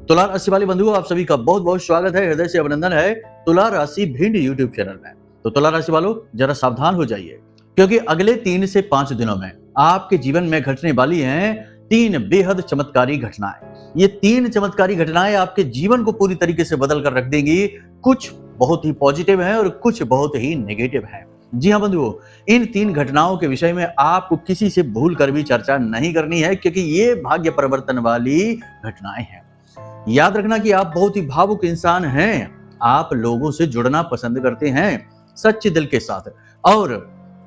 तुला राशि वाले बंधुओं, आप सभी का बहुत बहुत स्वागत है, हृदय से अभिनंदन है तुला राशि भिंड यूट्यूब चैनल में। तो तुला राशि वालों, जरा सावधान हो जाइए, क्योंकि अगले 3 से 5 दिनों में आपके जीवन में घटने वाली हैं 3 बेहद चमत्कारी घटनाएं। ये 3 चमत्कारी घटनाएं आपके जीवन को पूरी तरीके से बदल कर रख देंगी। कुछ बहुत ही पॉजिटिव है और कुछ बहुत ही नेगेटिव है। जी हाँ बंधुओं, इन 3 घटनाओं के विषय में आपको किसी से भूल कर भी चर्चा नहीं करनी है, क्योंकि ये भाग्य परिवर्तन वाली घटनाएं हैं। याद रखना कि आप बहुत ही भावुक इंसान हैं। आप लोगों से जुड़ना पसंद करते हैं सच्चे दिल के साथ, और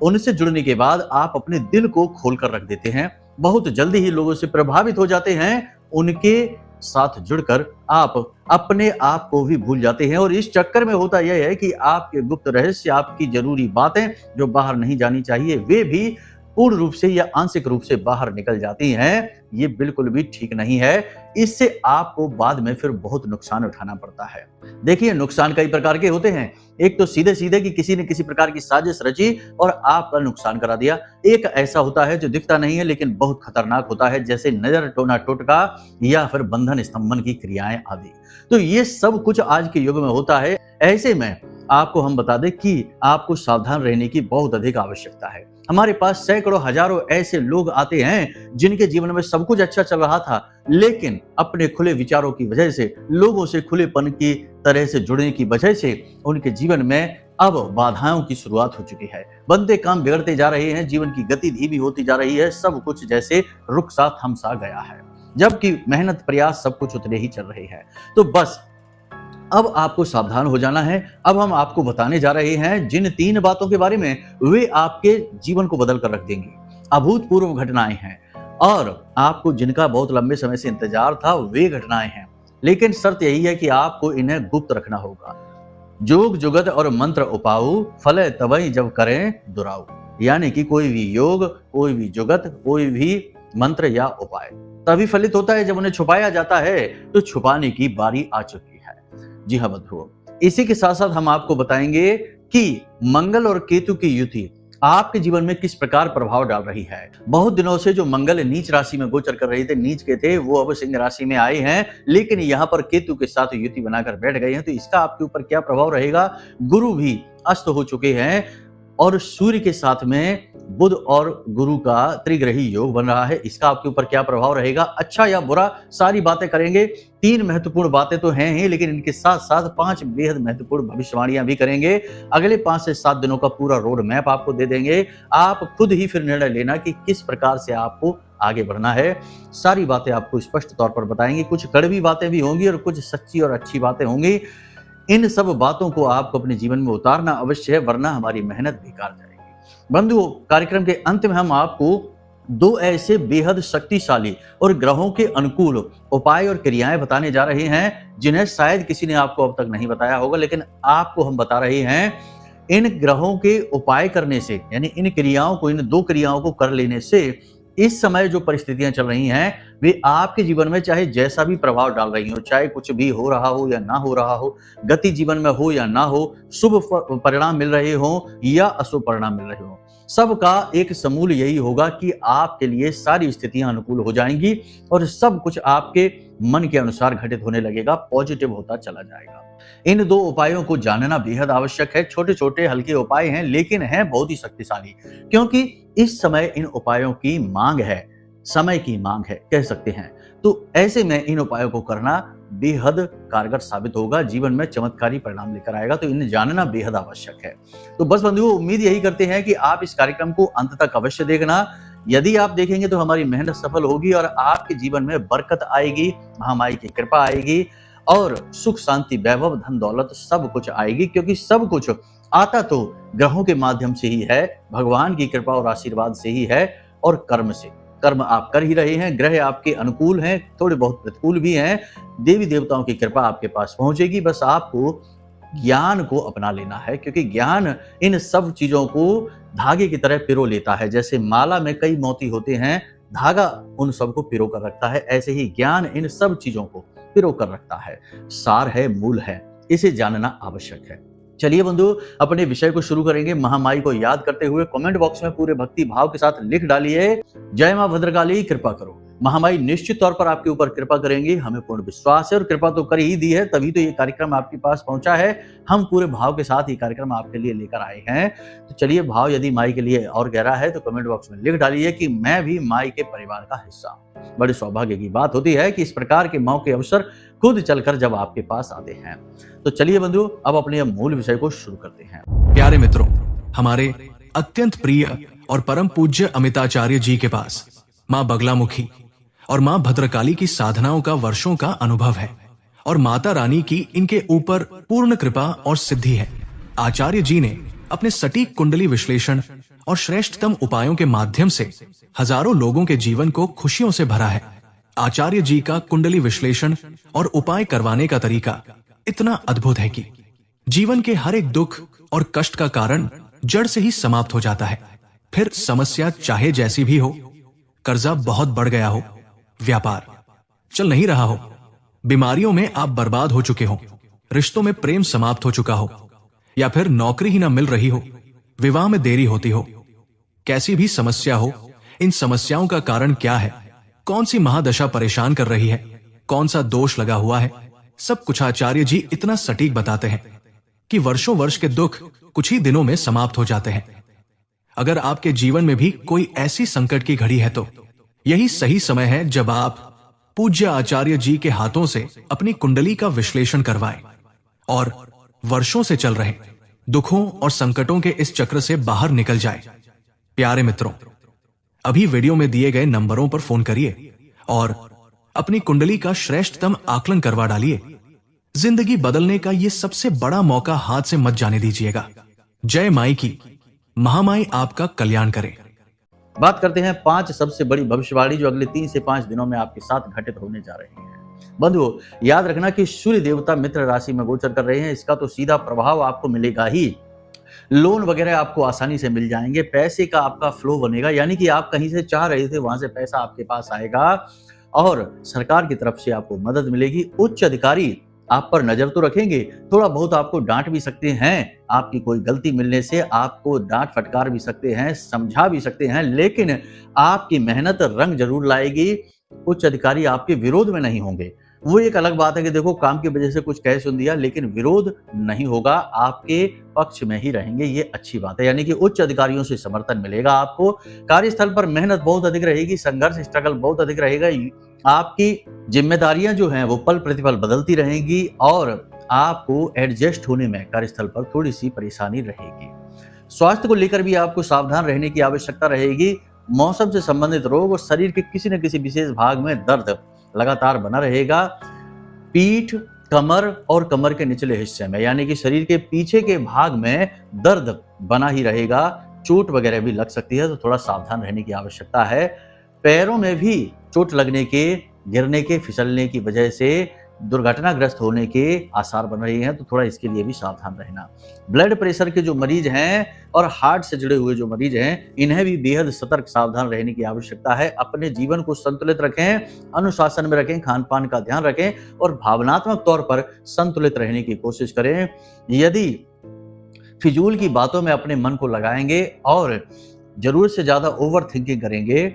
उनसे जुड़ने के बाद आप अपने दिल को खोलकर रख देते हैं। बहुत जल्दी ही लोगों से प्रभावित हो जाते हैं। उनके साथ जुड़कर आप अपने आप को भी भूल जाते हैं, और इस चक्कर में होता यह है कि आपके गुप्त रहस्य, आपकी जरूरी बातें जो बाहर नहीं जानी चाहिए, वे भी पूर्ण रूप से या आंशिक रूप से बाहर निकल जाती हैं। ये बिल्कुल भी ठीक नहीं है। इससे आपको बाद में फिर बहुत नुकसान उठाना पड़ता है। देखिए, नुकसान कई प्रकार के होते हैं। एक तो सीधे सीधे कि किसी ने किसी प्रकार की साजिश रची और आपका नुकसान करा दिया। एक ऐसा होता है जो दिखता नहीं है लेकिन बहुत खतरनाक होता है, जैसे नजर टोना टोटका या फिर बंधन स्तंभन की क्रियाएं आदि। तो ये सब कुछ आज के युग में होता है। ऐसे में आपको हम बता दें कि आपको सावधान रहने की बहुत अधिक आवश्यकता है। हमारे पास सैकड़ों हजारों ऐसे लोग आते हैं जिनके जीवन में सब कुछ अच्छा चल रहा था, लेकिन अपने खुले विचारों की वजह से, लोगों से खुलेपन की तरह से जुड़ने की वजह से उनके जीवन में अब बाधाओं की शुरुआत हो चुकी है। बनते काम बिगड़ते जा रहे हैं, जीवन की गति धीमी होती जा रही है, सब कुछ जैसे रुक सा थम सा गया है, जबकि मेहनत प्रयास सब कुछ उतने ही चल रहे हैं। तो बस अब आपको सावधान हो जाना है। अब हम आपको बताने जा रहे हैं जिन 3 बातों के बारे में वे आपके जीवन को बदल कर रख देंगी। अभूतपूर्व घटनाएं हैं, और आपको जिनका बहुत लंबे समय से इंतजार था वे घटनाएं हैं, लेकिन शर्त यही है कि आपको इन्हें गुप्त रखना होगा। जोग जुगत और मंत्र उपाऊ, फले तवई जब करें दुराऊ। यानी कि कोई भी योग, कोई भी जुगत, कोई भी मंत्र या उपाय तभी फलित होता है जब उन्हें छुपाया जाता है। तो छुपाने की बारी आ चुकी है। जी हाँ बंधुओं, इसी के साथ साथ हम आपको बताएंगे कि मंगल और केतु की युति आपके जीवन में किस प्रकार प्रभाव डाल रही है। बहुत दिनों से जो मंगल नीच राशि में गोचर कर रहे थे, नीच के थे, वो अब सिंह राशि में आए हैं, लेकिन यहाँ पर केतु के साथ युति बनाकर बैठ गए हैं। तो इसका आपके ऊपर क्या प्रभाव रहेगा। गुरु भी अस्त हो चुके हैं, और सूर्य के साथ में बुध और गुरु का त्रिग्रही योग बन रहा है। इसका आपके ऊपर क्या प्रभाव रहेगा, अच्छा या बुरा, सारी बातें करेंगे। 3 महत्वपूर्ण बातें तो हैं ही, लेकिन इनके साथ साथ 5 बेहद महत्वपूर्ण भविष्यवाणियां भी करेंगे। अगले 5 से 7 दिनों का पूरा रोड मैप आपको दे देंगे। आप खुद ही फिर निर्णय लेना कि किस प्रकार से आपको आगे बढ़ना है। सारी बातें आपको स्पष्ट तौर पर बताएंगे। कुछ कड़वी बातें भी होंगी और कुछ सच्ची और अच्छी बातें होंगी। इन सब बातों को आपको अपने जीवन में उतारना अवश्य है, वरना हमारी मेहनत बेकार जाएगी। बंधुओं, कार्यक्रम के अंत में हम आपको 2 ऐसे बेहद शक्तिशाली और ग्रहों के अनुकूल उपाय और क्रियाएं बताने जा रहे हैं, जिन्हें शायद किसी ने आपको अब तक नहीं बताया होगा, लेकिन आपको हम बता रहे हैं। इन ग्रहों के उपाय करने से, यानी इन क्रियाओं को, इन 2 क्रियाओं को कर लेने से इस समय जो परिस्थितियां चल रही हैं, वे आपके जीवन में चाहे जैसा भी प्रभाव डाल रही हो, चाहे कुछ भी हो रहा हो या ना हो रहा हो, गति जीवन में हो या ना हो, शुभ परिणाम मिल रहे हो या अशुभ परिणाम मिल रहे हो, सबका एक समूल यही होगा कि आपके लिए सारी स्थितियां अनुकूल हो जाएंगी और सब कुछ आपके मन के अनुसार घटित होने लगेगा, पॉजिटिव होता चला जाएगा। इन 2 उपायों को जानना बेहद आवश्यक है। छोटे छोटे हल्के उपाय हैं, लेकिन हैं बहुत ही शक्तिशाली, क्योंकि इस समय इन उपायों की मांग है, समय की मांग है, कह सकते हैं। तो ऐसे में इन उपायों को करना बेहद कारगर साबित होगा, जीवन में चमत्कारी परिणाम लेकर आएगा। तो इन्हें जानना बेहद आवश्यक है। तो बस बंधुओं, उम्मीद यही करते हैं कि आप इस कार्यक्रम को अंत तक अवश्य देखना। यदि आप देखेंगे तो हमारी मेहनत सफल होगी और आपके जीवन में बरकत आएगी, महामाई की कृपा आएगी, और सुख शांति वैभव धन दौलत सब कुछ आएगी, क्योंकि सब कुछ आता तो ग्रहों के माध्यम से ही है, भगवान की कृपा और आशीर्वाद से ही है, और कर्म से। कर्म आप कर ही रहे हैं, ग्रह आपके अनुकूल हैं, थोड़े बहुत प्रतिकूल भी हैं। देवी देवताओं की कृपा आपके पास पहुंचेगी। बस आपको ज्ञान को अपना लेना है, क्योंकि ज्ञान इन सब चीजों को धागे की तरह पिरो लेता है। जैसे माला में कई मोती होते हैं, धागा उन सबको पिरो कर रखता है, ऐसे ही ज्ञान इन सब चीजों को पिरो कर रखता है। सार है, मूल है, इसे जानना आवश्यक है। चलिए बंधु, अपने विषय को शुरू करेंगे। महामाई को याद करते हुए कमेंट बॉक्स में पूरे भक्ति भाव के साथ लिख डालिए, जय मां भद्रकाली कृपा करो। महामाई निश्चित तौर पर आपके ऊपर कृपा करेंगी, हमें पूर्ण विश्वास है, और कृपा तो कर ही दी है, तभी तो ये कार्यक्रम आपके पास पहुंचा है। हम पूरे भाव के साथ ये कार्यक्रम आपके लिए लेकर आए हैं। तो चलिए, भाव यदि माई के लिए और गहरा है तो कमेंट बॉक्स में लिख डालिए कि मैं भी माई के परिवार का हिस्सा हूं। बड़े सौभाग्य की बात होती है कि इस प्रकार के मौके अवसर खुद चलकर जब आपके पास आते हैं। तो चलिए बंधु, अब अपने मूल विषय को शुरू करते हैं। प्यारे मित्रों, हमारे अत्यंत प्रिय और परम पूज्य अमिताचार्य जी के पास माँ बगलामुखी और माँ भद्रकाली की साधनाओं का वर्षों का अनुभव है, और माता रानी की इनके ऊपर पूर्ण कृपा और सिद्धि है। आचार्य जी ने अपने सटीक कुंडली विश्लेषण और श्रेष्ठतम उपायों के माध्यम से हजारों लोगों के जीवन को खुशियों से भरा है। आचार्य जी का कुंडली विश्लेषण और उपाय करवाने का तरीका इतना अद्भुत है कि जीवन के हर एक दुख और कष्ट का कारण जड़ से ही समाप्त हो जाता है। फिर समस्या चाहे जैसी भी हो, कर्जा बहुत बढ़ गया हो, व्यापार चल नहीं रहा हो, बीमारियों में आप बर्बाद हो चुके हो, रिश्तों में प्रेम समाप्त हो चुका हो, या फिर नौकरी ही ना मिल रही हो, विवाह में देरी होती हो, कैसी भी समस्या हो, इन समस्याओं का कारण क्या है, कौन सी महादशा परेशान कर रही है, कौन सा दोष लगा हुआ है, सब कुछ आचार्य जी इतना सटीक बताते हैं कि वर्षों वर्ष के दुख कुछ ही दिनों में समाप्त हो जाते हैं। अगर आपके जीवन में भी कोई ऐसी संकट की घड़ी है तो यही सही समय है जब आप पूज्य आचार्य जी के हाथों से अपनी कुंडली का विश्लेषण करवाएं और वर्षों से चल रहे दुखों और संकटों के इस चक्र से बाहर निकल जाए। प्यारे मित्रों, अभी वीडियो में दिए गए नंबरों पर फोन करिए और अपनी कुंडली का श्रेष्ठतम आकलन करवा डालिए। जिंदगी बदलने का ये सबसे बड़ा मौका हाथ से मत जाने दीजिएगा। जय माई की। महामाई आपका कल्याण करे। बात करते हैं 5 सबसे बड़ी भविष्यवाणी जो अगले 3 से 5 दिनों में आपके साथ घटित होने जा रही है। बंधुओं, याद रखना कि सूर्य देवता मित्र राशि में गोचर कर रहे हैं, इसका तो सीधा प्रभाव आपको मिलेगा ही। लोन वगैरह आपको आसानी से मिल जाएंगे, पैसे का आपका फ्लो बनेगा, यानी कि आप कहीं से चाह रहे थे वहां से पैसा आपके पास आएगा, और सरकार की तरफ से आपको मदद मिलेगी। उच्च अधिकारी आप पर नजर तो रखेंगे, थोड़ा बहुत आपको डांट भी सकते हैं, आपकी कोई गलती मिलने से आपको डांट फटकार भी सकते हैं, समझा भी सकते हैं, लेकिन आपकी मेहनत रंग जरूर लाएगी। उच्च अधिकारी आपके विरोध में नहीं होंगे। वो एक अलग बात है कि देखो काम की वजह से कुछ कह सुन दिया, लेकिन विरोध नहीं होगा, आपके पक्ष में ही रहेंगे, ये अच्छी बात है। यानी कि उच्च अधिकारियों से समर्थन मिलेगा आपको। कार्यस्थल पर मेहनत बहुत अधिक रहेगी, संघर्ष स्ट्रगल बहुत अधिक रहेगा। आपकी जिम्मेदारियां जो हैं वो पल प्रतिपल बदलती रहेंगी, और आपको एडजस्ट होने में कार्यस्थल पर थोड़ी सी परेशानी रहेगी। स्वास्थ्य को लेकर भी आपको सावधान रहने की आवश्यकता रहेगी। मौसम से संबंधित रोग और शरीर के किसी न किसी विशेष भाग में दर्द लगातार बना रहेगा। पीठ, कमर और कमर के निचले हिस्से में, यानी कि शरीर के पीछे के भाग में दर्द बना ही रहेगा। चोट वगैरह भी लग सकती है, तो थोड़ा सावधान रहने की आवश्यकता है। पैरों में भी चोट लगने के, गिरने के, फिसलने की वजह से दुर्घटनाग्रस्त होने के आसार बन रहे हैं, तो थोड़ा इसके लिए भी सावधान रहना। ब्लड प्रेशर के जो मरीज हैं और हार्ट से जुड़े हुए जो मरीज हैं, इन्हें भी बेहद सतर्क सावधान रहने की आवश्यकता है। अपने जीवन को संतुलित रखें, अनुशासन में रखें, खान पान का ध्यान रखें और भावनात्मक तौर पर संतुलित रहने की कोशिश करें। यदि फिजूल की बातों में अपने मन को लगाएंगे और जरूरत से ज्यादा ओवर थिंकिंग करेंगे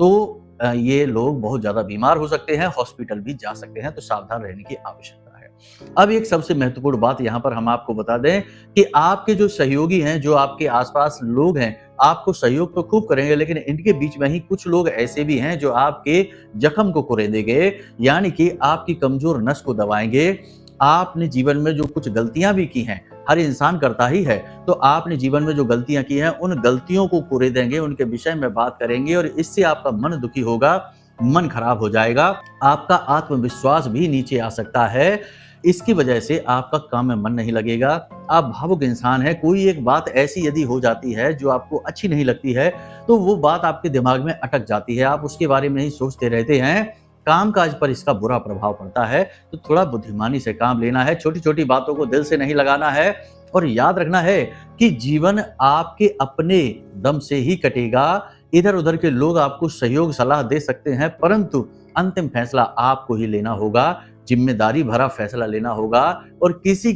तो ये लोग बहुत ज्यादा बीमार हो सकते हैं, हॉस्पिटल भी जा सकते हैं, तो सावधान रहने की आवश्यकता है। अब एक सबसे महत्वपूर्ण बात यहाँ पर हम आपको बता दें कि आपके जो सहयोगी हैं, जो आपके आसपास लोग हैं, आपको सहयोग तो खूब करेंगे, लेकिन इनके बीच में ही कुछ लोग ऐसे भी हैं जो आपके जख्म को कुरेदेंगे, यानी कि आपकी कमजोर नस को दबाएंगे। आपने जीवन में जो कुछ गलतियां भी की हैं, हर इंसान करता ही है, तो आपने जीवन में जो गलतियां की हैं उन गलतियों को कुरेदेंगे, उनके विषय में बात करेंगे, और इससे आपका मन दुखी होगा, मन खराब हो जाएगा, आपका आत्मविश्वास भी नीचे आ सकता है। इसकी वजह से आपका काम में मन नहीं लगेगा, आप भावुक इंसान हैं। कोई एक बात ऐसी यदि हो जाती है जो आपको अच्छी नहीं लगती है, तो वो बात आपके दिमाग में अटक जाती है, आप उसके बारे में ही सोचते रहते हैं, कामकाज पर इसका बुरा प्रभाव पड़ता है। तो थोड़ा बुद्धिमानी से काम लेना है, छोटी छोटी बातों को दिल से नहीं लगाना है, और याद रखना है कि जीवन आपके अपने दम से ही कटेगा। इधर उधर के लोग आपको सहयोग सलाह दे सकते हैं, परंतु अंतिम फैसला आपको ही लेना होगा, जिम्मेदारी भरा फैसला लेना होगा, और किसी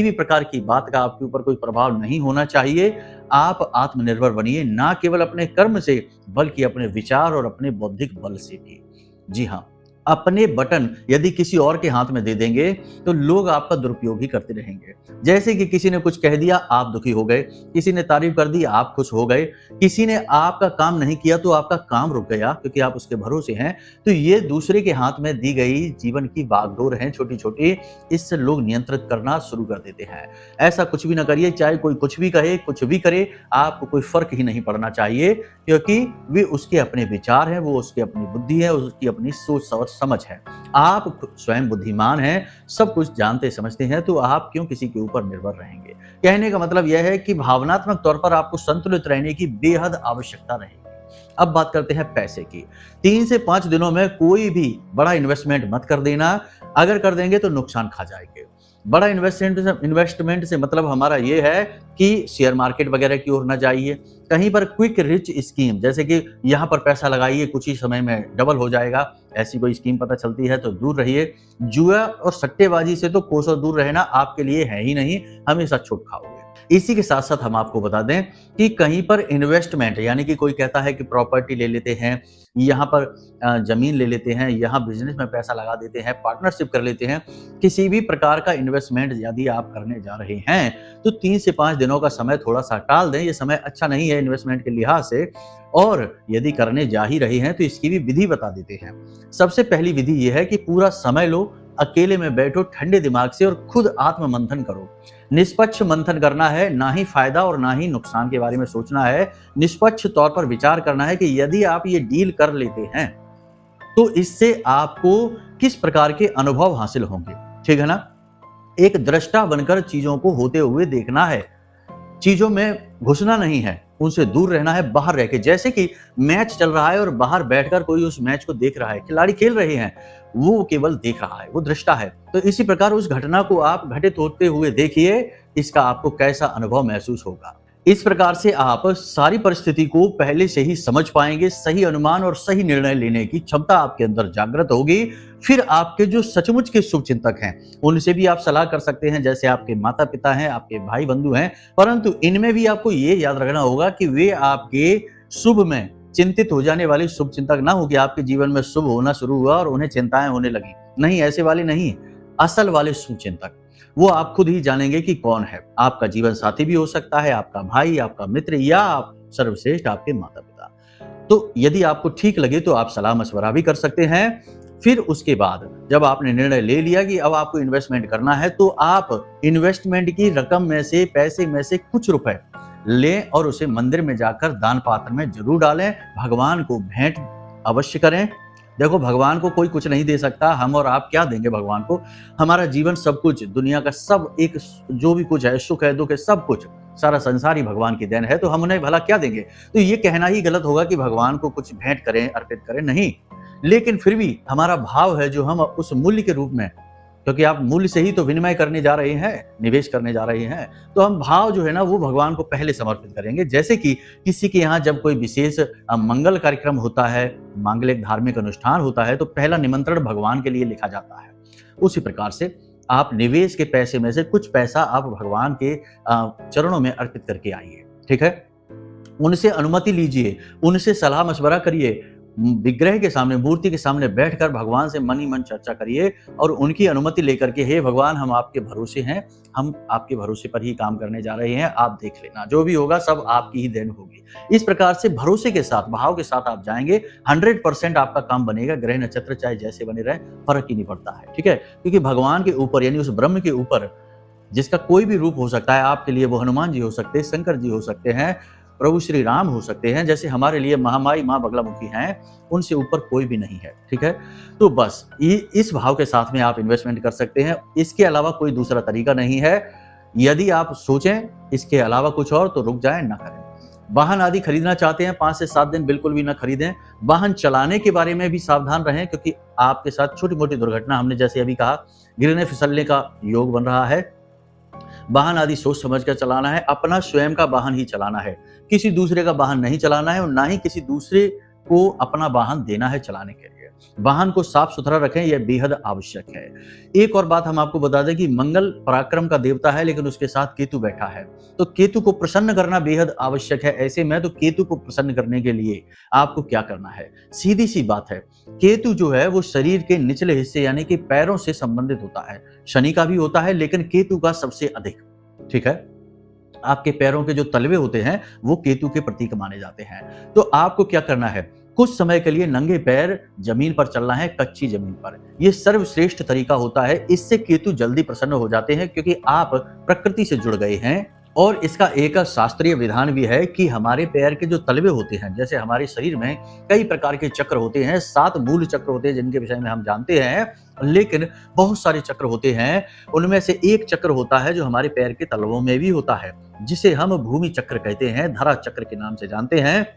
भी प्रकार की बात का आपके ऊपर कोई प्रभाव नहीं होना चाहिए। आप आत्मनिर्भर बनिए, ना केवल अपने कर्म से बल्कि अपने विचार और अपने बौद्धिक बल से भी। जी हाँ, अपने बटन यदि किसी और के हाथ में दे देंगे तो लोग आपका दुरुपयोग ही करते रहेंगे। जैसे कि किसी ने कुछ कह दिया, आप दुखी हो गए, किसी ने तारीफ कर दी, आप खुश हो गए, किसी ने आपका काम नहीं किया तो आपका काम रुक गया क्योंकि आप उसके भरोसे हैं। तो ये दूसरे के हाथ में दी गई जीवन की बागडोर है छोटी-छोटी, इससे लोग नियंत्रित करना शुरू कर देते हैं। ऐसा कुछ भी ना करिए, चाहे कोई कुछ भी कहे, कुछ भी करे, आपको कोई फ़र्क ही नहीं पड़ना चाहिए क्योंकि वे उसके अपने विचार हैं, वो उसकी अपनी बुद्धि है, उसकी अपनी सोच और समझ है। आप स्वयं बुद्धिमान हैं, सब कुछ जानते समझते हैं, तो आप क्यों किसी के ऊपर निर्भर रहेंगे? कहने का मतलब यह है कि भावनात्मक तौर पर आपको संतुलित रहने की बेहद आवश्यकता रहेगी। अब बात करते हैं पैसे की। 3 से 5 दिनों में कोई भी बड़ा इन्वेस्टमेंट मत कर देना, अगर कर देंगे तो नुकसान खा जाएँगे। बड़ा इन्वेस्टमेंट से मतलब हमारा ये है कि शेयर मार्केट वगैरह की ओर ना जाइए। कहीं पर क्विक रिच स्कीम, जैसे कि यहाँ पर पैसा लगाइए, कुछ ही समय में डबल हो जाएगा, ऐसी कोई स्कीम पता चलती है तो दूर रहिए। जुआ और सट्टेबाजी से तो कोसों दूर रहना आपके लिए है ही नहीं, हमेशा छूट खाओगे। इसी के साथ-साथ हम आपको बता दें कि कहीं पर इन्वेस्टमेंट, यानी कि कोई कहता है कि प्रॉपर्टी ले लेते हैं, यहाँ पर ज़मीन ले लेते हैं, यहाँ बिज़नेस में पैसा लगा देते हैं, पार्टनरशिप कर लेते हैं। किसी भी प्रकार का इन्वेस्टमेंट यदि आप करने जा रहे हैं, तो 3 से 5 दिनों का समय थोड़ा-सा टाल दें, ये समय अच्छा नहीं है इन्वेस्टमेंट के लिहाज से। और यदि करने जा ही रहे हैं, तो इसकी भी विधि बता देते हैं। सबसे पहली विधि ये है कि पूरा समय लो, अकेले में बैठो ठंडे दिमाग से और खुद आत्म-मंथन करो। निष्पक्ष मंथन करना है, ना ही फायदा और ना ही नुकसान के बारे में सोचना है। निष्पक्ष तौर पर विचार करना है कि यदि आप ये डील कर लेते हैं, तो इससे आपको किस प्रकार के अनुभव हासिल होंगे, ठीक है ना? एक दृष्टा बनकर चीज़ों को होते हुए देखना है। चीज़ों में घुसना नहीं है, उनसे दूर रहना है बाहर रह के। जैसे कि मैच चल रहा है और बाहर बैठकर कोई उस मैच को देख रहा है, खिलाड़ी खेल रहे हैं, वो केवल देख रहा है, वो दृष्टा है। तो इसी प्रकार उस घटना को आप घटित होते हुए देखिए, इसका आपको कैसा अनुभव महसूस होगा। इस प्रकार से आप सारी परिस्थिति को पहले से ही समझ पाएंगे, सही अनुमान और सही निर्णय लेने की क्षमता आपके अंदर जागृत होगी। फिर आपके जो सचमुच के शुभचिंतक हैं, उनसे भी आप सलाह कर सकते हैं, जैसे आपके माता-पिता हैं, आपके भाई-बंधु हैं, परंतु इनमें भी आपको ये याद रखना होगा कि वे आपके शुभ में चिंतित हो जाने वाले शुभचिंतक ना हो कि आपके जीवन में शुभ होना शुरू हुआ और उन्हें चिंताएं होने लगी। नहीं, ऐसे वाले नहीं, असल वाले शुभचिंतक। वो आप खुद ही जानेंगे कि कौन है। आपका जीवन साथी भी हो सकता है, आपका भाई, आपका मित्र या आप सर्वश्रेष्ठ आपके माता-पिता। तो यदि आपको ठीक लगे तो आप सलाह मशवरा भी कर सकते हैं। फिर उसके बाद जब आपने निर्णय ले लिया कि अब आपको इन्वेस्टमेंट करना है, तो आप इन्वेस्टमेंट की रकम में से, पैसे में से कुछ रुपए लें और उसे मंदिर में जाकर दान पात्र में जरूर डालें। भगवान को भेंट अवश्य करें। देखो, भगवान को कोई कुछ नहीं दे सकता, हम और आप क्या देंगे भगवान को? हमारा जीवन सब कुछ, दुनिया का सब एक जो भी कुछ है, सुख है, दुख है, सब कुछ, सारा संसार ही भगवान की देन है, तो हम उन्हें भला क्या देंगे? तो ये कहना ही गलत होगा कि भगवान को कुछ भेंट करें, अर्पित करें, नहीं। लेकिन फिर भी हमारा भाव है जो हम उस मूल्य के रूप में, क्योंकि आप मूल्य से ही तो विनिमय करने जा रहे हैं, निवेश करने जा रहे हैं, तो हम भाव जो है ना वो भगवान को पहले समर्पित करेंगे। जैसे कि किसी के यहाँ जब कोई विशेष मंगल कार्यक्रम होता है, मांगलिक धार्मिक अनुष्ठान होता है, तो पहला निमंत्रण भगवान के लिए लिखा जाता है। उसी प्रकार से आप निवेश के पैसे में से कुछ पैसा आप भगवान के चरणों में अर्पित करके आइए, ठीक है? उनसे अनुमति लीजिए, उनसे सलाह मशवरा करिए, विग्रह के सामने, मूर्ति के सामने बैठकर भगवान से मन ही मन चर्चा करिए और उनकी अनुमति लेकर के, हे भगवान, हम आपके भरोसे हैं, हम आपके भरोसे पर ही काम करने जा रहे हैं, आप देख लेना, जो भी होगा सब आपकी ही देन होगी। इस प्रकार से भरोसे के साथ, भाव के साथ आप जाएंगे, 100% आपका काम बनेगा। ग्रह नक्षत्र चाहे जैसे बने रहे, फर्क ही नहीं पड़ता है, ठीक है? क्योंकि भगवान के ऊपर, यानी उस ब्रह्म के ऊपर, जिसका कोई भी रूप हो सकता है, आपके लिए वो हनुमान जी हो सकते हैं, शंकर जी हो सकते हैं, प्रभु श्री राम हो सकते हैं, जैसे हमारे लिए महामाई माँ बगलामुखी हैं, उनसे ऊपर कोई भी नहीं है, ठीक है? तो बस इस भाव के साथ में आप इन्वेस्टमेंट कर सकते हैं। इसके अलावा कोई दूसरा तरीका नहीं है। यदि आप सोचें इसके अलावा कुछ और, तो रुक जाएं, ना करें। वाहन आदि खरीदना चाहते हैं, 5 से 7 दिन बिल्कुल भी ना खरीदें। वाहन चलाने के बारे में भी सावधान रहें, क्योंकि आपके साथ छोटी मोटी दुर्घटना, हमने जैसे अभी कहा, गिरने फिसलने का योग बन रहा है। वाहन आदि सोच समझ कर चलाना है, अपना स्वयं का वाहन ही चलाना है, किसी दूसरे का वाहन नहीं चलाना है और ना ही किसी दूसरे को अपना वाहन देना है चलाने के लिए। वाहन को साफ सुथरा रखें, यह बेहद आवश्यक है। एक और बात हम आपको बता दें कि मंगल पराक्रम का देवता है, लेकिन उसके साथ केतु बैठा है, तो केतु को प्रसन्न करना बेहद आवश्यक है। ऐसे में तो केतु को प्रसन्न करने के लिए आपको क्या करना है? सीधी सी बात है, केतु जो है वो शरीर के निचले हिस्से यानी कि पैरों से संबंधित होता है। शनि का भी होता है, लेकिन केतु का सबसे अधिक। ठीक है, आपके पैरों के जो तलवे होते हैं वो केतु के प्रतीक माने जाते हैं। तो आपको क्या करना है? कुछ समय के लिए नंगे पैर जमीन पर चलना है, कच्ची जमीन पर। यह सर्वश्रेष्ठ तरीका होता है। इससे केतु जल्दी प्रसन्न हो जाते हैं, क्योंकि आप प्रकृति से जुड़ गए हैं। और इसका एक शास्त्रीय विधान भी है कि हमारे पैर के जो तलवे होते हैं, जैसे हमारे शरीर में कई प्रकार के चक्र होते हैं, 7 मूल चक्र होते हैं जिनके विषय में हम जानते हैं, लेकिन बहुत सारे चक्र होते हैं। उनमें से एक चक्र होता है जो हमारे पैर के तलवों में भी होता है, जिसे हम भूमि चक्र कहते हैं, धरा चक्र के नाम से जानते हैं।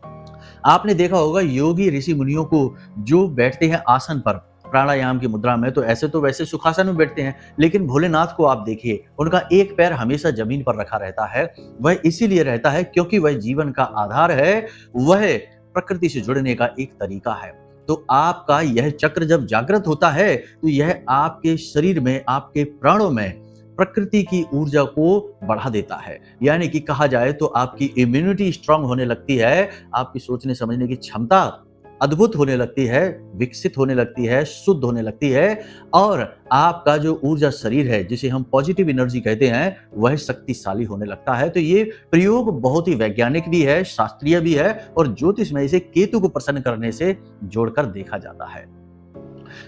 आपने देखा होगा योगी ऋषि मुनियों को जो बैठते हैं आसन पर प्राणायाम की मुद्रा में, तो ऐसे तो वैसे सुखासन में बैठते हैं, लेकिन भोलेनाथ को आप देखिए, उनका एक पैर हमेशा जमीन पर रखा रहता है। वह इसीलिए रहता है क्योंकि वह जीवन का आधार है, वह प्रकृति से जुड़ने का एक तरीका है। तो आपका यह चक्र जब जागृत होता है तो यह आपके शरीर में, आपके प्राणों में प्रकृति की ऊर्जा को बढ़ा देता है। यानी कि कहा जाए तो आपकी इम्यूनिटी स्ट्रांग होने लगती है, आपकी सोचने समझने की क्षमता अद्भुत होने लगती है, विकसित होने लगती है, शुद्ध होने लगती है, और आपका जो ऊर्जा शरीर है, जिसे हम पॉजिटिव एनर्जी कहते हैं, वह शक्तिशाली होने लगता है। तो ये प्रयोग बहुत ही वैज्ञानिक भी है, शास्त्रीय भी है, और ज्योतिष में इसे केतु को प्रसन्न करने से जोड़कर देखा जाता है।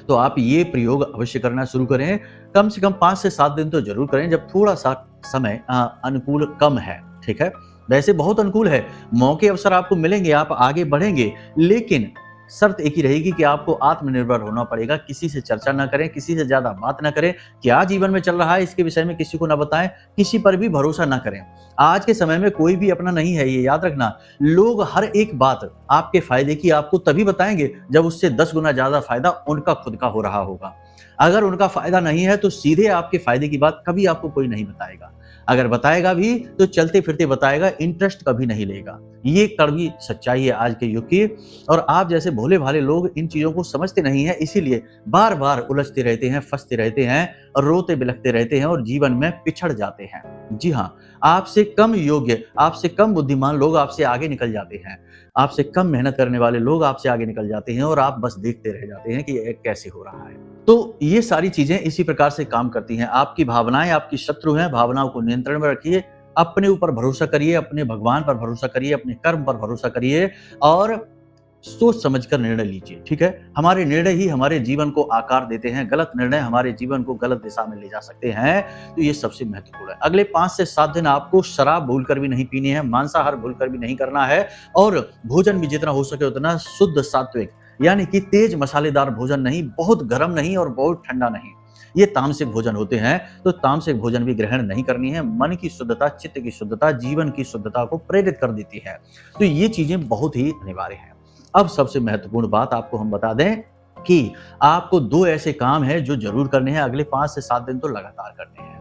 तो आप ये प्रयोग अवश्य करना शुरू करें। कम से कम 5 से 7 दिन तो जरूर करें, जब थोड़ा सा समय अनुकूल कम है। ठीक है, वैसे बहुत अनुकूल है, मौके अवसर आपको मिलेंगे, आप आगे बढ़ेंगे, लेकिन शर्त एक ही रहेगी कि आपको आत्मनिर्भर होना पड़ेगा। किसी से चर्चा ना करें, किसी से ज्यादा बात ना करें, क्या जीवन में चल रहा है इसके विषय में किसी को ना बताएं, किसी पर भी भरोसा ना करें। आज के समय में कोई भी अपना नहीं है, ये याद रखना। लोग हर एक बात आपके फायदे की आपको तभी बताएंगे जब उससे 10 गुना ज्यादा फायदा उनका खुद का हो रहा होगा। अगर उनका फायदा नहीं है तो सीधे आपके फायदे की बात कभी आपको कोई नहीं बताएगा। अगर बताएगा भी तो चलते फिरते बताएगा, इंटरेस्ट कभी नहीं लेगा। ये कड़वी सच्चाई है आज के युग की, और आप जैसे भोले भाले लोग इन चीजों को समझते नहीं है, इसीलिए बार बार उलझते रहते हैं, फंसते रहते हैं, और रोते बिलखते रहते हैं, और जीवन में पिछड़ जाते हैं। जी हाँ, आपसे कम योग्य, आपसे कम बुद्धिमान लोग आपसे आगे निकल जाते हैं, आपसे कम मेहनत करने वाले लोग आपसे आगे निकल जाते हैं, और आप बस देखते रह जाते हैं कि ये कैसे हो रहा है। तो ये सारी चीजें इसी प्रकार से काम करती हैं। आपकी भावनाएं आपकी शत्रु हैं, भावनाओं को नियंत्रण में रखिए, अपने ऊपर भरोसा करिए, अपने भगवान पर भरोसा करिए, अपने कर्म पर भरोसा करिए, और सोच समझकर निर्णय लीजिए। ठीक है, हमारे निर्णय ही हमारे जीवन को आकार देते हैं, गलत निर्णय हमारे जीवन को गलत दिशा में ले जा सकते हैं। तो ये सबसे महत्वपूर्ण है। अगले 5 से 7 दिन आपको शराब भूलकर भी नहीं पीनी है, मांसाहार भूलकर भी नहीं करना है, और भोजन भी जितना हो सके उतना शुद्ध सात्विक, यानी कि तेज मसालेदार भोजन नहीं, बहुत गर्म नहीं और बहुत ठंडा नहीं। ये तामसिक भोजन होते हैं, तो तामसिक भोजन भी ग्रहण नहीं करनी है। मन की शुद्धता, चित्त की शुद्धता, जीवन की शुद्धता को प्रेरित कर देती है। तो ये चीजें बहुत ही अनिवार्य हैं। अब सबसे महत्वपूर्ण बात आपको हम बता दें कि आपको 2 ऐसे काम हैं जो जरूर करने हैं, अगले 5 से 7 दिन तो लगातार करने हैं।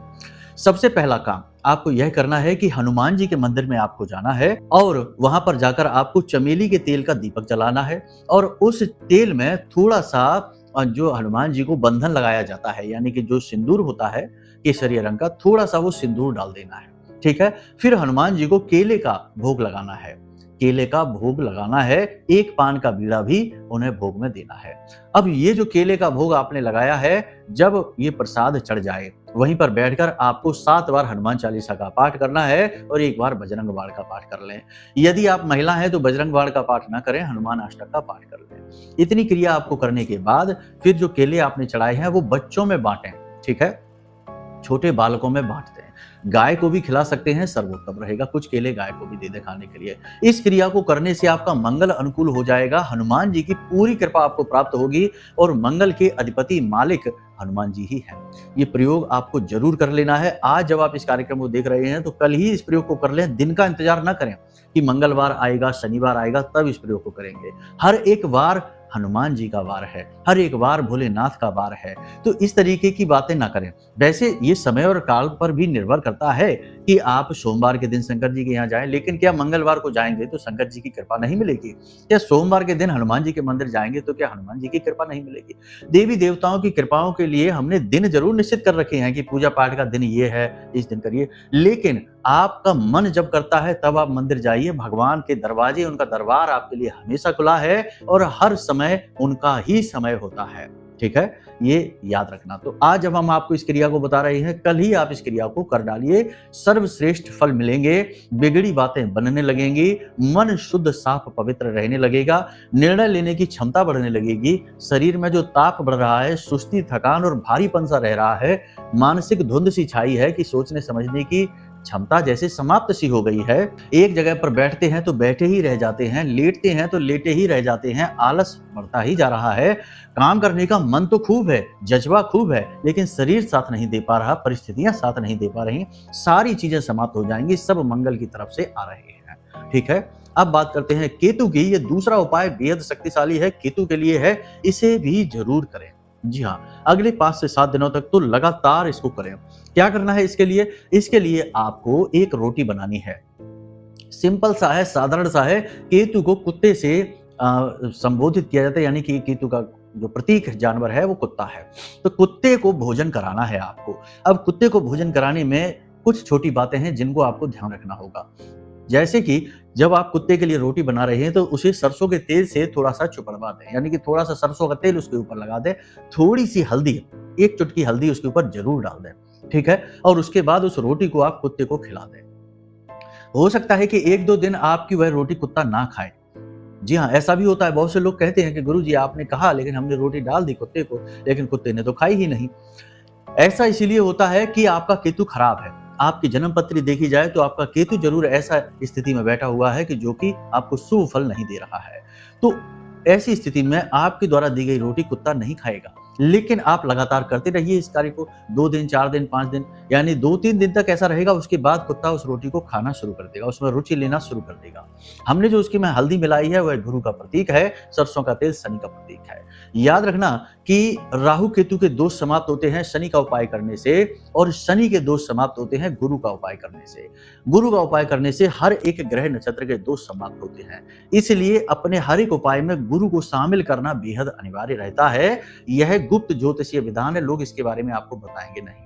सबसे पहला काम आपको यह करना है कि हनुमान जी के मंदिर में आपको जाना है, और वहां पर जाकर आपको चमेली के तेल का दीपक जलाना है, और उस तेल में थोड़ा सा जो हनुमान जी को बंधन लगाया जाता है, यानी कि जो सिंदूर होता है केसरिया रंग का, थोड़ा सा वो सिंदूर डाल देना है। ठीक है, फिर हनुमान जी को केले का भोग लगाना है, केले का भोग लगाना है, 1 पान का बीड़ा भी उन्हें भोग में देना है। अब ये जो केले का भोग आपने लगाया है, जब ये प्रसाद चढ़ जाए, वहीं पर बैठकर आपको 7 बार हनुमान चालीसा का पाठ करना है, और 1 बार बजरंग बाण का पाठ कर लें। यदि आप महिला हैं तो बजरंग बाण का पाठ ना करें, हनुमान अष्टक का पाठ कर लें। इतनी क्रिया आपको करने के बाद फिर जो केले आपने चढ़ाए हैं वो बच्चों में बांटें। ठीक है, छोटे बालकों में बांटते हैं, गाय को भी खिला सकते हैं, सर्वोत्तम रहेगा। कुछ केले गाय को भी दे दे खाने के लिए। इस क्रिया को करने से आपका मंगल अनुकूल हो जाएगा, हनुमान जी की पूरी कृपा आपको प्राप्त होगी, और मंगल के अधिपति मालिक हनुमान जी ही हैं। ये प्रयोग आपको जरूर कर लेना है। आज जब आप इस कार्यक्रम को देख रहे हैं तो कल ही इस प्रयोग को कर लें, दिन का इंतजार ना करें कि मंगलवार आएगा, शनिवार आएगा तब इस प्रयोग को करेंगे। हर एक बार हनुमान जी का वार है, हर एक वार भोलेनाथ का वार है। तो इस तरीके की बातें ना करें। वैसे ये समय और काल पर भी निर्भर करता है कि आप सोमवार के दिन शंकर जी के यहाँ जाएं, लेकिन क्या मंगलवार को जाएंगे तो शंकर जी की कृपा नहीं मिलेगी? क्या सोमवार के दिन हनुमान जी के मंदिर जाएंगे तो क्या हनुमान जी की कृपा नहीं मिलेगी? देवी देवताओं की कृपाओं के लिए हमने दिन जरूर निश्चित कर रखे हैं कि पूजा पाठ का दिन ये है, इस दिन करिए, लेकिन आपका मन जब करता है तब आप मंदिर जाइए। भगवान के दरवाजे, उनका दरबार आपके लिए हमेशा खुला है और हर समय उनका ही समय होता है। ठीक है, ये याद रखना। तो आज जब हम आपको इस क्रिया को बता रहे हैं, कल ही आप इस क्रिया को कर डालिए, सर्वश्रेष्ठ फल मिलेंगे, बिगड़ी बातें बनने लगेंगी, मन शुद्ध साफ पवित्र रहने लगेगा, निर्णय लेने की क्षमता बढ़ने लगेगी, शरीर में जो ताप बढ़ रहा है, सुस्ती, थकान और भारीपन सा रह रहा है, मानसिक धुंध सी छाई है कि सोचने समझने की क्षमता जैसे समाप्त सी हो गई है। एक जगह पर बैठते हैं तो बैठे ही रह जाते हैं, लेटते हैं तो लेटे ही रह जाते हैं, आलस बढ़ता ही जा रहा है। काम करने का मन तो खूब है, जज्बा खूब है, लेकिन शरीर साथ नहीं दे पा रहा, परिस्थितियां साथ नहीं दे पा रही। सारी चीजें समाप्त हो जाएंगी, सब मंगल की तरफ से आ रहे हैं। ठीक है, अब बात करते हैं केतु की। ये दूसरा उपाय बेहद शक्तिशाली है, केतु के लिए है, इसे भी जरूर करें। जी हाँ, अगले 5 से 7 दिनों तक तो लगातार इसको करें। क्या करना है इसके लिए? इसके लिए आपको एक रोटी बनानी है। सिंपल सा है, साधारण सा है। केतु को कुत्ते से संबोधित किया जाता है, यानी कि केतु का जो प्रतीक जानवर है वो कुत्ता है। तो कुत्ते को भोजन कराना है आपको। अब कुत्ते को भोजन कराने में कुछ छोटी बातें हैं जिनको आपको ध्यान रखना होगा। जैसे कि जब आप कुत्ते के लिए रोटी बना रहे हैं तो उसे सरसों के तेल से थोड़ा सा चुपड़वा दें, यानी कि थोड़ा सा सरसों का तेल उसके ऊपर लगा दें, थोड़ी सी हल्दी, एक चुटकी हल्दी उसके ऊपर जरूर डाल दें। ठीक है, और उसके बाद उस रोटी को आप कुत्ते को खिला दें। हो सकता है कि 1-2 दिन आपकी वह रोटी कुत्ता ना खाए। जी हाँ, ऐसा भी होता है। बहुत से लोग कहते हैं कि गुरुजी आपने कहा लेकिन हमने रोटी डाल दी कुत्ते को, लेकिन कुत्ते ने तो खाई ही नहीं। ऐसा इसीलिए होता है कि आपका केतु खराब है। आपकी जन्म पत्री देखी जाए तो आपका केतु जरूर ऐसा स्थिति में बैठा हुआ है कि जो कि आपको शुभ फल नहीं दे रहा है। तो ऐसी स्थिति में आपके द्वारा दी गई रोटी कुत्ता नहीं खाएगा, लेकिन आप लगातार करते रहिए इस कार्य को। 2 दिन, 4 दिन, 5 दिन, यानी 2-3 दिन तक ऐसा रहेगा। उसके बाद कुत्ता उस रोटी को खाना शुरू कर देगा, उसमें रुचि लेना शुरू कर देगा। हमने जो उसकी में हल्दी मिलाई है वह गुरु का प्रतीक है, सरसों का तेल शनि का प्रतीक है। याद रखना कि राहु केतु के दोष समाप्त होते हैं शनि का उपाय करने से, और शनि के दोष समाप्त होते हैं गुरु का उपाय करने से। गुरु का उपाय करने से हर एक ग्रह नक्षत्र के दोष समाप्त होते हैं। इसलिए अपने हर एक उपाय में गुरु को शामिल करना बेहद अनिवार्य रहता है। यह गुप्त ज्योतिषीय विधान है, लोग इसके बारे में आपको बताएंगे नहीं।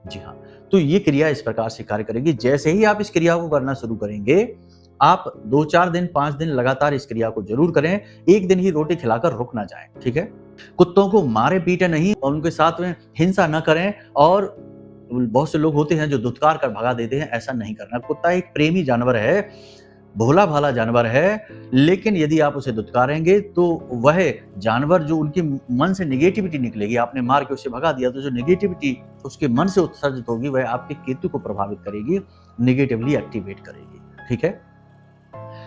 जी हाँ, तो ये क्रिया इस प्रकार से कार्य करेगी। जैसे ही आप इस क्रिया को करना शुरू करेंगे, आप 2-4 दिन, 5 दिन लगातार इस क्रिया को जरूर करें। एक दिन ही रोटी खिलाकर रुक ना जाएं। ठीक है, कुत्तों को मारे पीटे नहीं और उनके साथ में हिंसा न करें। और बहुत से लोग होते हैं जो धुतकार कर भगा देते हैं, ऐसा नहीं करना। कुत्ता एक प्रेमी जानवर है, भोला भाला जानवर है, लेकिन यदि आप उसे धुतकारेंगे तो वह जानवर जो उनके मन से निगेटिविटी निकलेगी, आपने मार के उसे भगा दिया तो जो निगेटिविटी उसके मन से उत्सर्जित होगी वह आपके केतु को प्रभावित करेगी, निगेटिवली एक्टिवेट करेगी। ठीक है,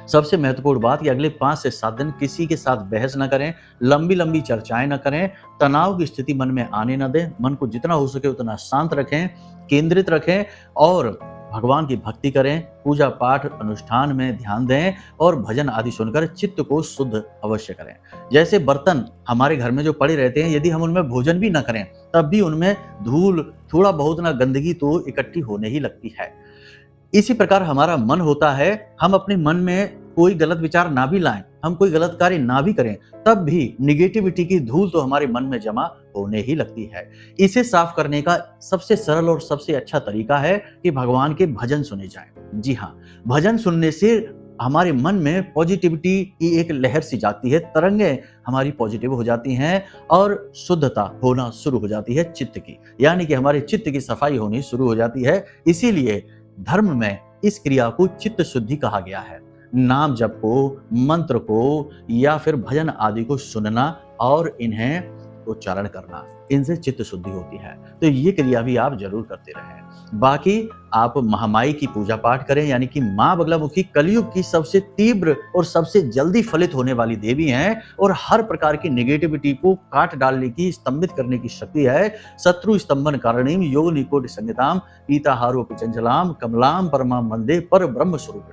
सबसे महत्वपूर्ण बात कि अगले 5 से 7 दिन किसी के साथ बहस न करें, लंबी लंबी चर्चाएं न करें, तनाव की स्थिति मन में आने न दें। मन को जितना हो सके उतना शांत रखें, केंद्रित रखें और भगवान की भक्ति करें, पूजा पाठ अनुष्ठान में ध्यान दें और भजन आदि सुनकर चित्त को शुद्ध अवश्य करें। जैसे बर्तन हमारे घर में जो पड़े रहते हैं, यदि हम उनमें भोजन भी न करें तब भी उनमें धूल, थोड़ा बहुत ना गंदगी तो इकट्ठी होने ही लगती है। इसी प्रकार हमारा मन होता है, हम अपने मन में कोई गलत विचार ना भी लाएं, हम कोई गलत कार्य ना भी करें, तब भी निगेटिविटी की धूल तो हमारे मन में जमा होने ही लगती है। इसे साफ करने का सबसे सरल और सबसे अच्छा तरीका है कि भगवान के भजन सुने जाएं। जी हाँ, भजन सुनने से हमारे मन में पॉजिटिविटी की एक लहर सी जाती है, तरंगें हमारी पॉजिटिव हो जाती हैं और शुद्धता होना शुरू हो जाती है चित्त की, यानी कि हमारे चित्त की सफाई होनी शुरू हो जाती है। इसीलिए धर्म में इस क्रिया को चित्त शुद्धि कहा गया है। नाम जप को, मंत्र को या फिर भजन आदि को सुनना और इन्हें उच्चारण करना, इनसे चित्त शुद्धि होती है। तो ये क्रिया भी आप जरूर करते रहें। बाकी आप महामाई की पूजा पाठ करें, यानी कि माँ बगलामुखी कलयुग की सबसे तीव्र और सबसे जल्दी फलित होने वाली देवी हैं और हर प्रकार की नेगेटिविटी को काट डालने की, स्तंभित करने की शक्ति है। शत्रु स्तंभन कारणीम योग निकोट संहिताम पीताहारोपि चंचलाम कमलाम परमाम वंदे पर ब्रह्म स्वरूप।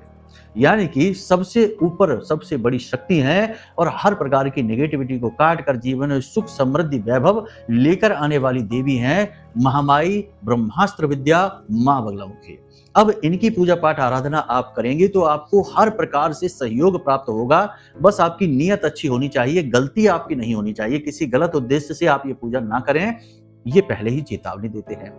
यानी कि सबसे ऊपर सबसे बड़ी शक्ति है और हर प्रकार की नेगेटिविटी को काट कर जीवन में सुख समृद्धि वैभव लेकर आने वाली देवी हैं महामाई ब्रह्मास्त्र विद्या मां बगलामुखी। अब इनकी पूजा पाठ आराधना आप करेंगे तो आपको हर प्रकार से सहयोग प्राप्त होगा। बस आपकी नीयत अच्छी होनी चाहिए, गलती आपकी नहीं होनी चाहिए, किसी गलत उद्देश्य से आप ये पूजा ना करें, ये पहले ही चेतावनी देते हैं।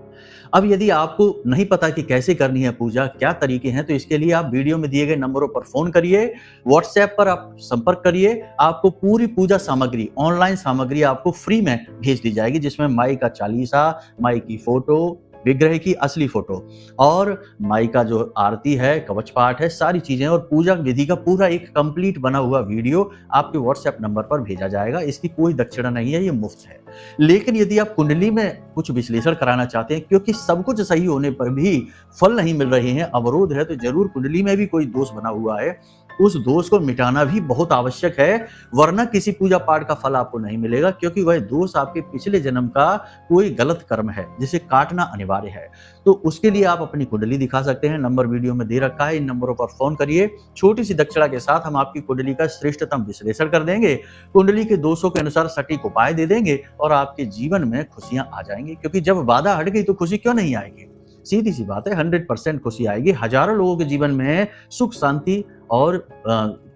अब यदि आपको नहीं पता कि कैसे करनी है पूजा, क्या तरीके हैं, तो इसके लिए आप वीडियो में दिए गए नंबरों पर फोन करिए, व्हाट्सएप पर आप संपर्क करिए। आपको पूरी पूजा सामग्री, ऑनलाइन सामग्री आपको फ्री में भेज दी जाएगी, जिसमें माई का चालीसा, माई की फोटो, विग्रह की असली फोटो और माई का जो आरती है, कवच पाठ है, सारी चीजें और पूजा विधि का पूरा एक कंप्लीट बना हुआ वीडियो आपके व्हाट्सएप नंबर पर भेजा जाएगा। इसकी कोई दक्षिणा नहीं है, ये मुफ्त है। लेकिन यदि आप कुंडली में कुछ विश्लेषण कराना चाहते हैं, क्योंकि सब कुछ सही होने पर भी फल नहीं मिल रहे हैं, अवरोध है, तो जरूर कुंडली में भी कोई दोष बना हुआ है, उस दोष को मिटाना भी बहुत आवश्यक है, वरना किसी पूजा पाठ का फल आपको नहीं मिलेगा, क्योंकि वह दोष आपके पिछले जन्म का कोई गलत कर्म है जिसे काटना अनिवार्य है। तो उसके लिए आप अपनी कुंडली दिखा सकते हैं, नंबर वीडियो में दे रखा है, इन नंबरों पर फोन करिए। छोटी सी दक्षिणा के साथ हम आपकी कुंडली का श्रेष्ठतम विश्लेषण कर देंगे, कुंडली के दोषों के अनुसार सटीक उपाय दे देंगे और आपके जीवन में खुशियां आ जाएंगी। क्योंकि जब बाधा हट गई तो खुशी क्यों नहीं आएगी? सीधी सी बात है, 100% खुशी आएगी। हजारों लोगों के जीवन में सुख शांति और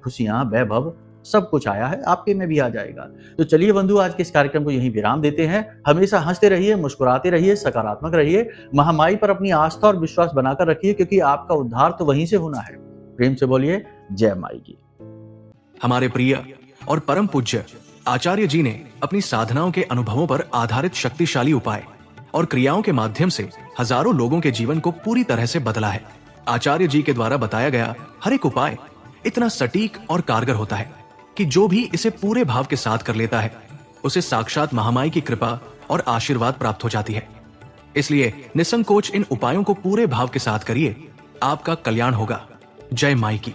खुशियां, वैभव सब कुछ आया है, आपके में भी आ जाएगा। तो चलिए बंधु, आज के इस कार्यक्रम को यहीं विराम देते हैं। हमेशा हंसते रहिए, मुस्कुराते रहिए, सकारात्मक रहिए, महामाई पर अपनी आस्था और विश्वास बनाकर रखिए, क्योंकि आपका उद्धार तो वहीं से होना है। प्रेम से बोलिए जय माई की। हमारे प्रिय और परम पूज्य आचार्य जी ने अपनी साधनाओं के अनुभवों पर आधारित शक्तिशाली उपाय और क्रियाओं के माध्यम से हजारों लोगों के जीवन को पूरी तरह से बदला है। आचार्य जी के द्वारा बताया गया हर एक उपाय इतना सटीक और कारगर होता है कि जो भी इसे पूरे भाव के साथ कर लेता है, उसे साक्षात महामाई की कृपा और आशीर्वाद प्राप्त हो जाती है। इसलिए निसंकोच इन उपायों को पूरे भाव के साथ करिए, आपका कल्याण होगा। जय माई की।